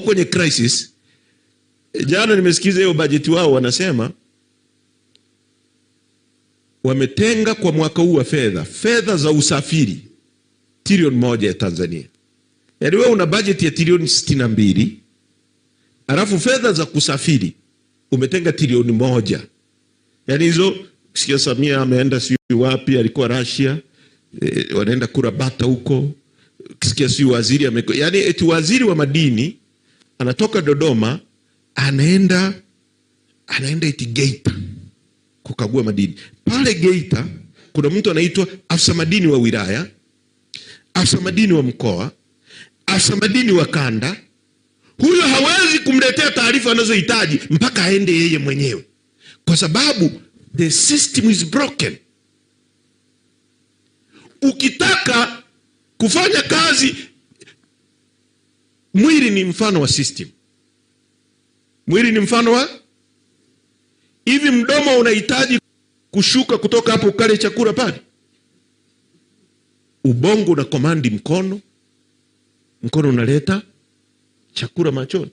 kwenye crisis. Jana nimesikiza hiyo budget wao wanasema wametenga kwa mwaka huu wa fedha za usafiri trilioni 1 ya Tanzania. Yaani wewe una budget ya trilioni 62, alafu fedha za kusafiri umetenga trilioni 1. Yaani hizo sikia Samia ameenda si wapi, alikuwa Russia, wanaenda kura bata huko. Sikia si waziri yaani eti waziri wa madini anatoka Dodoma anaenda eti Geita kukagua madini. Pale Geita kuna mtu anaitwa afisa madini wa wilaya, afisa madini wa mkoa, afisa madini wa kanda. Huyo hawezi kumletea taarifa anazohitaji mpaka aende yeye mwenyewe, kwa sababu the system is broken. Ukitaka kufanya kazi, mwili ni mfano wa system. Mwili ni mfano wa hivi, mdomo unahitaji kushuka kutoka hapo ukale chakula pale. Ubongo una komandi mkono unaleta chakula machoni.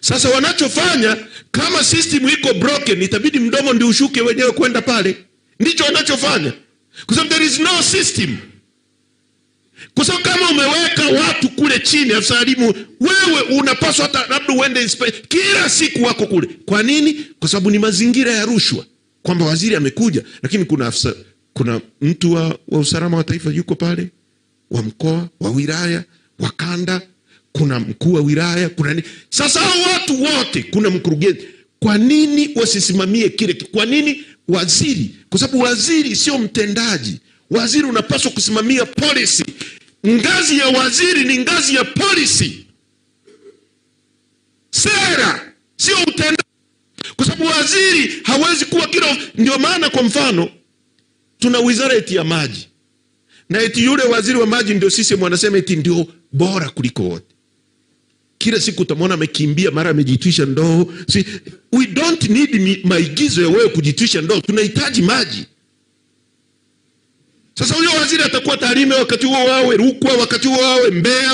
Sasa wanachofanya, kama system iko broken, itabidi mdomo ndio ushuke wenyewe kwenda pale. Ndicho wanachofanya, kwa sababu there is no system. Kwa sababu kama umeweka watu kule chini, afisa elimu, wewe unapaswa hata labda uende kila siku wako kule. Kwa nini? Kwa sababu ni mazingira ya rushwa, kwamba waziri amekuja lakini kuna mtu wa usalama wa taifa yuko pale, wa mkoa, wa wilaya, wa kanda, kuna mkuu wa wilaya, kuna nini. Sasa hao watu wote, kuna mkurugenzi. Kwa nini wasisimamie kile? Kwa nini waziri? Kwa sababu waziri sio mtendaji. Waziri unapaswa kusimamia policy. Ngazi ya waziri ni ngazi ya policy, sera, sio utendaji. Kwa sababu waziri hawezi kuwa kila. Ndio maana kwa mfano tuna wizara ya maji, na eti yule waziri wa maji ndio sisi wanasema eti ndio bora kuliko wote. Kila siku utamwona amekimbia, mara amejitwisha ndoo. We don't need maigizo ya wewe kujitwisha ndoo, tunahitaji maji. Sasa huyo waziri atakuwa Tarime, wakati huo wawe Rukwa, wakati huo wawe Mbeya,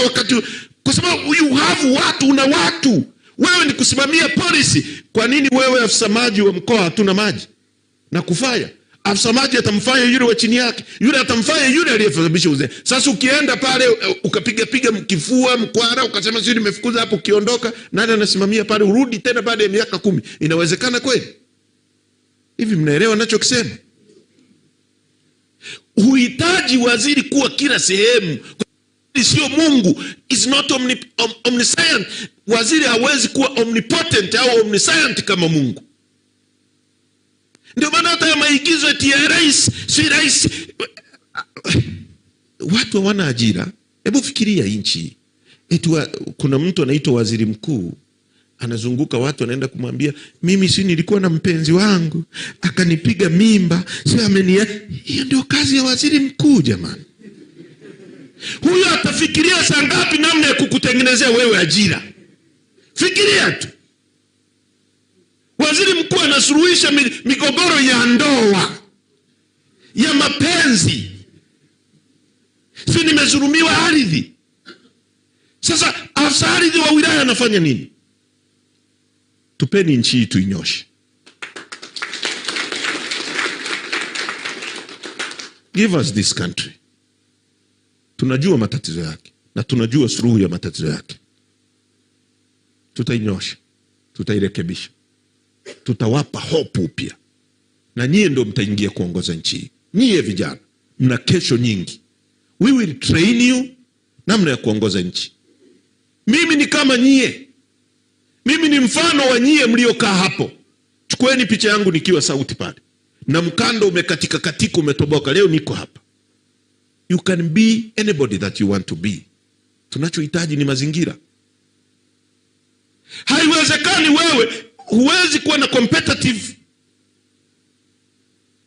kwa sababu you have watu, una watu. Wewe ni kusimamia policy. Kwa nini wewe afisa maji wa mkoa hatuna maji na kufanya? Afisa maji atamfanya yule wa chini yake, yule atamfanya yule aliyesababisha uzee. Sasa ukienda pale ukapiga mkifua mkwara, ukasema sisi nimefukuza hapo, ukiondoka nani anasimamia pale? Urudi tena baada ya miaka 10. Inawezekana kweli? Hivi mnaelewa ninachokisema? Huhitaji waziri kuwa kila sehemu. Sio Mungu, is not omniscient. Waziri hawezi kuwa omnipotent au omniscient kama Mungu. Ndio maana hata ya maigizo ya rais, si rais. Watu hawana ajira. Hebu fikiria nchi. Kuna mtu anaitwa waziri mkuu, anazunguka watu, anaenda kumwambia mimi si nilikuwa na mpenzi wangu akanipiga mimba, sio amenia. Hiyo ndio kazi ya waziri mkuu jamani. Huyo atafikiria saa ngapi namna ya kukutengenezea wewe ajira? Fikiria tu. Waziri mkuu anasuluhisha migogoro ya ndoa, ya mapenzi. Si nimezulumiwa ardhi. Sasa afisa ardhi wa wilaya anafanya nini? Tupeni nchi tuinyoshe. Give us this country. Tunajua matatizo yake na tunajua suluhu ya matatizo yake. Tutainyosha, tutairekebisha, tutawapa hope upya. Na nyie ndio mtaingia kuongoza nchi. Nyie vijana mna kesho nyingi. We will train you namna ya kuongoza nchi. Mimi ni kama nyie. Mimi ni mfano wa nyie mliokaa hapo. Chukueni picha yangu nikiwa sauti pale, na mkando umekatika umetoboka. Leo niko hapa. You can be anybody that you want to be. Tunachohitaji ni mazingira. Haiwezekani wewe huwezi kuwa na competitive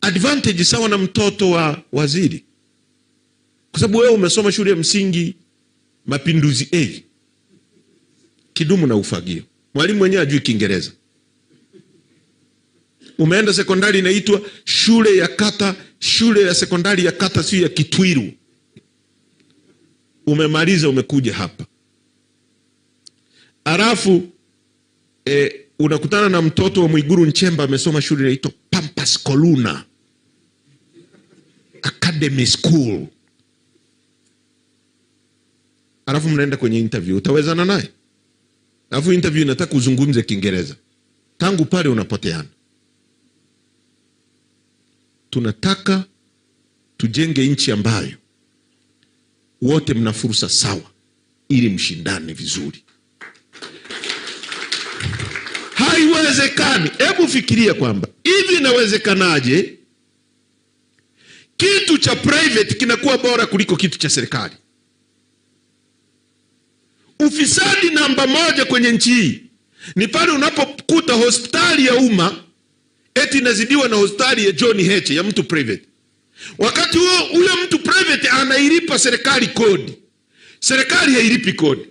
advantage sawa na mtoto wa waziri, kwa sababu wewe umesoma shule ya msingi Mapinduzi A, Kidumu na Ufagio. Mwalimu mwenyewe hajui Kiingereza. Umeenda sekondari inaitwa shule ya sekondari ya kata, sio ya Kitwiru. Umemaliza, umekuja hapa. Alafu unakutana na mtoto wa Mwigulu Nchemba amesoma shule inaitwa Pampas Coluna Academy School. Alafu mnaenda kwenye interview, utawezana naye? Alafu interview inataka uzungumze Kiingereza. Tangu pale unapoteana. Tunataka tujenge nchi ambayo wote mna fursa sawa ili mshindane vizuri. Haiwezekani. Hebu fikiria kwamba hivi inawezekanaje kitu cha private kinakuwa bora kuliko kitu cha serikali? Ufisadi namba moja kwenye nchi hii ni pale unapokuta hospitali ya umma eti inazidiwa na hospitali ya John Heche ya mtu private. Wakati huyo mtu private anailipa serikali kodi, serikali hailipi kodi.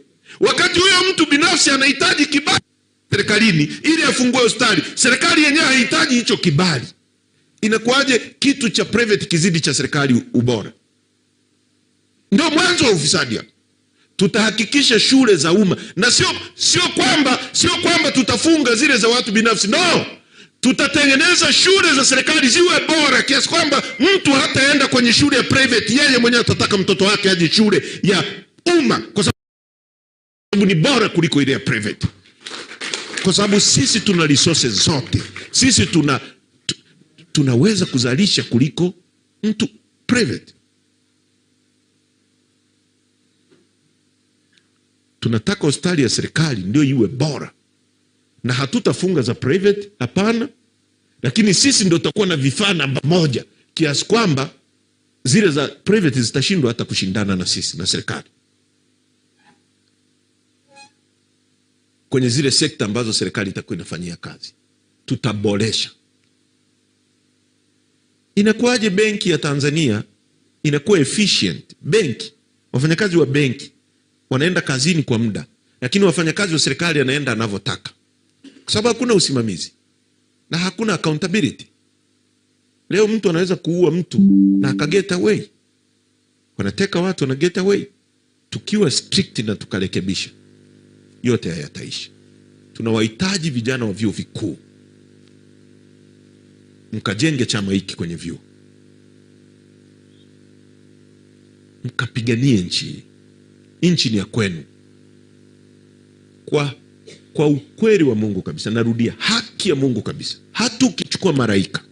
Wakati huyo mtu binafsi anahitaji kibali serikalini ili afungue hospitali, serikali yenyewe haihitaji hicho kibali. Inakuwaje kitu cha private kizidi cha serikali ubora? Ndio mwanzo wa ufisadi. Tutahakikisha shule za umma, na sio kwamba tutafunga zile za watu binafsi. No, tutatengeneza shule za serikali ziwe bora kiasi kwamba mtu hataenda kwenye shule ya private, yeye mwenyewe atataka mtoto wake aje shule ya umma kwa sababu ni bora kuliko ile ya private. Kwa sababu sisi tuna resources zote. Sisi tunaweza kuzalisha kuliko mtu private. Tunataka hospitali ya serikali ndio iwe bora. Na hatutafunga za private, hapana. Lakini sisi ndio tutakuwa na vifaa namba moja kiasi kwamba zile za private zitashindwa hata kushindana na sisi na serikali. Kwenye zile sekta ambazo serikali itakuwa inafanyia kazi, tutaboresha. Inakuwaje benki ya Tanzania inakuwa efficient? Benki, wafanyakazi wa benki wanaenda kazini kwa muda, lakini wafanyakazi wa serikali anaenda anavyotaka. Kwa sababu hakuna usimamizi na hakuna accountability. Leo mtu anaweza kuua mtu na akaget away. Wanateka watu na get away. Tukiwa strict na tukarekebisha, yote hayataisha. Tunawahitaji vijana wa vyuo vikuu. Mkajenge chama hiki kwenye vyuo. Mkapiganie nchi. Nchi ni ya kwenu. Kwa ukweli wa Mungu kabisa, narudia, haki ya Mungu kabisa. Hata ukichukua malaika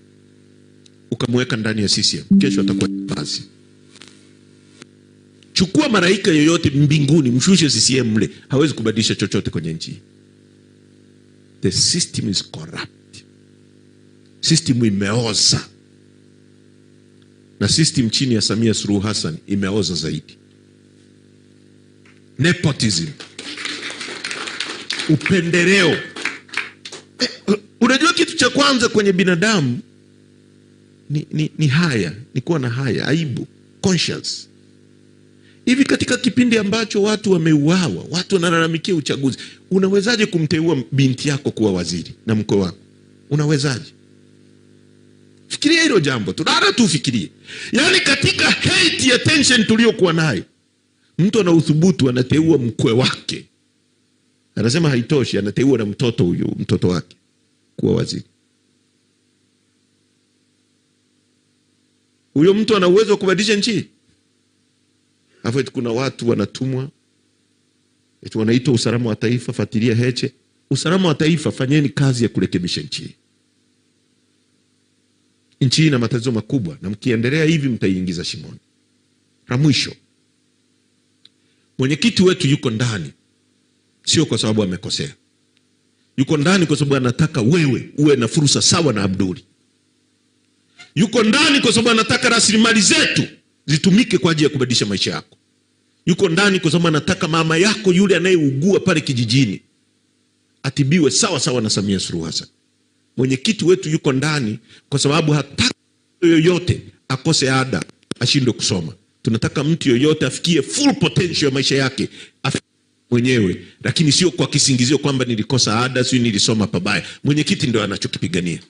ukamweka ndani ya CCM, kesho atakuwa basi. Chukua malaika yoyote mbinguni, mshushe CCM mle, hawezi kubadilisha chochote kwenye nchi. The system is corrupt. System imeoza. Na system chini ya Samia Suluhu Hassan imeoza zaidi. Nepotism, upendeleo. Unajua kitu cha kwanza kwenye binadamu ni haya, ni kuwa na haya, aibu, conscience. Hivi katika kipindi ambacho watu wameuawa, watu wanalalamikia uchaguzi, unawezaje kumteua binti yako kuwa waziri na mkwe wako? Unawezaje? Fikiria hilo jambo tu, dada tu fikirie. Yaani katika hate ya tension tuliokuwa nayo, mtu ana uthubutu anateua mkwe wake. Anasema haitoshi, anateua na mtoto wake kuwa waziri. Huyo mtu ana uwezo wa kubadilisha nchi? Hapo kuna watu wanatumwa, eti wanaitwa usalama wa taifa. Fuatilia Heche. Usalama wa taifa, fanyeni kazi ya kurekebisha nchi. Nchi ina matatizo makubwa, na mkiendelea hivi mtaiingiza shimoni. Na mwisho, mwenyekiti wetu yuko ndani sio kwa sababu amekosea. Yuko ndani kwa sababu anataka wewe uwe na fursa sawa na Abduli. Yuko ndani kwa sababu anataka rasilimali zetu zitumike kwa ajili ya kubadilisha maisha yako. Yuko ndani kwa sababu anataka mama yako yule anayeugua pale kijijini atibiwe sawa sawa na Samia Suluhu Hassan. Mwenyekiti wetu yuko ndani kwa sababu hataki yoyote akose ada, ashindwe kusoma. Tunataka mtu yoyote afikie full potential ya maisha yake mwenyewe, lakini sio kwa kisingizio kwamba nilikosa ada, sio nilisoma pabaya. Mwenyekiti ndio anachokipigania.